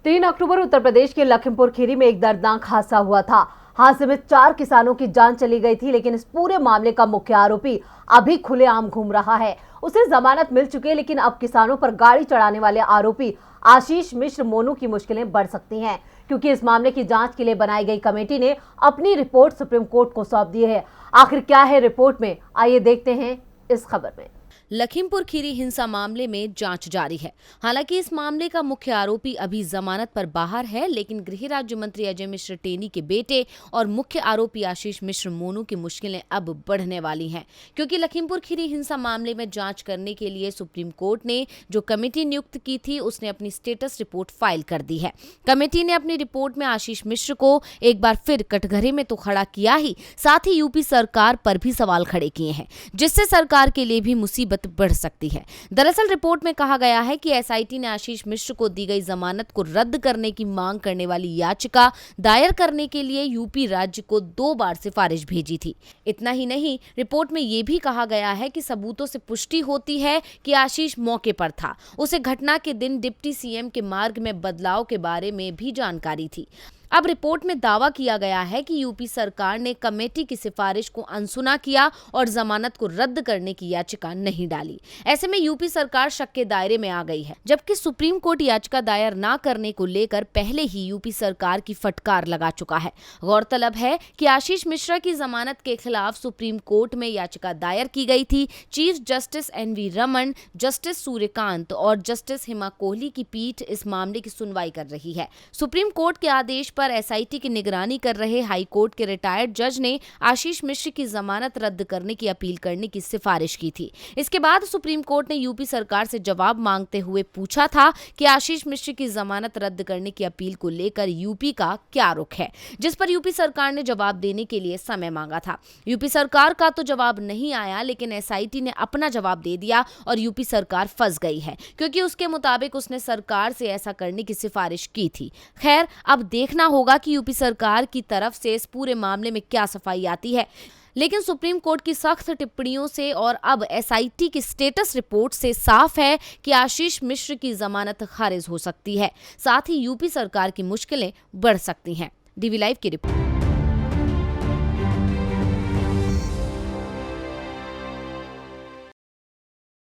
3 अक्टूबर उत्तर प्रदेश के लखीमपुर खीरी में एक दर्दनाक हादसा हुआ था। हादसे में 4 किसानों की जान चली गई थी, लेकिन इस पूरे मामले का मुख्य आरोपी अभी खुलेआम घूम रहा है। उसे जमानत मिल चुकी है, लेकिन अब किसानों पर गाड़ी चढ़ाने वाले आरोपी आशीष मिश्र मोनू की मुश्किलें बढ़ सकती हैं, क्योंकि इस मामले की जांच के लिए बनाई गई कमेटी ने अपनी रिपोर्ट सुप्रीम कोर्ट को सौंप दी है। आखिर क्या है रिपोर्ट में, आइए देखते हैं इस खबर में। लखीमपुर खीरी हिंसा मामले में जांच जारी है। हालांकि इस मामले का मुख्य आरोपी अभी जमानत पर बाहर है, लेकिन गृह राज्य मंत्री अजय मिश्र टेनी के बेटे और मुख्य आरोपी आशीष मिश्र मोनू की मुश्किलें अब बढ़ने वाली हैं, क्योंकि लखीमपुर खीरी हिंसा मामले में जांच करने के लिए सुप्रीम कोर्ट ने जो कमेटी नियुक्त की थी, उसने अपनी स्टेटस रिपोर्ट फाइल कर दी है। कमेटी ने अपनी रिपोर्ट में आशीष मिश्र को एक बार फिर कटघरे में तो खड़ा किया ही, साथ ही यूपी सरकार पर भी सवाल खड़े किए हैं, जिससे सरकार के लिए भी मुसीबत बढ़ सकती है। दरअसल रिपोर्ट में कहा गया है कि एसआईटी ने आशीष मिश्र को दी गई जमानत को रद्द करने की मांग करने वाली याचिका दायर करने के लिए यूपी राज्य को 2 बार सिफारिश भेजी थी। इतना ही नहीं, रिपोर्ट में यह भी कहा गया है कि सबूतों से पुष्टि होती है कि आशीष मौके पर था। उसे घटना के दिन डिप्टी सीएम के मार्ग में बदलाव के बारे में भी जानकारी थी। अब रिपोर्ट में दावा किया गया है कि यूपी सरकार ने कमेटी की सिफारिश को अनसुना किया और जमानत को रद्द करने की याचिका नहीं डाली। ऐसे में यूपी सरकार शक के दायरे में आ गई है, जबकि सुप्रीम कोर्ट याचिका दायर न करने को लेकर पहले ही यूपी सरकार की फटकार लगा चुका है। गौरतलब है कि आशीष मिश्रा की जमानत के खिलाफ सुप्रीम कोर्ट में याचिका दायर की गई थी। Chief justice NV Ramana, justice Suryakant और जस्टिस हिमा कोहली की पीठ इस मामले की सुनवाई कर रही है। सुप्रीम कोर्ट के आदेश पर एसआईटी की निगरानी कर रहे हाई कोर्ट के रिटायर्ड जज ने आशीष मिश्र की जमानत रद्द करने की अपील करने की सिफारिश की थी। इसके बाद सुप्रीम कोर्ट ने यूपी सरकार से जवाब मांगते हुए पूछा था कि आशीष मिश्र की जमानत रद्द करने की अपील को लेकर यूपी का क्या रुख है, जिस पर यूपी सरकार ने जवाब देने के लिए समय मांगा था। यूपी सरकार का तो जवाब नहीं आया, लेकिन एसआईटी ने अपना जवाब दे दिया और यूपी सरकार फंस गई है, क्योंकि उसके मुताबिक उसने सरकार से ऐसा करने की सिफारिश की थी। खैर, अब देखना होगा कि यूपी सरकार की तरफ से इस पूरे मामले में क्या सफाई आती है। लेकिन सुप्रीम कोर्ट की सख्त टिप्पणियों से और अब एसआईटी की स्टेटस रिपोर्ट से साफ है कि आशीष मिश्र की जमानत खारिज हो सकती है, साथ ही यूपी सरकार की मुश्किलें बढ़ सकती हैं। डीवी लाइव की रिपोर्ट।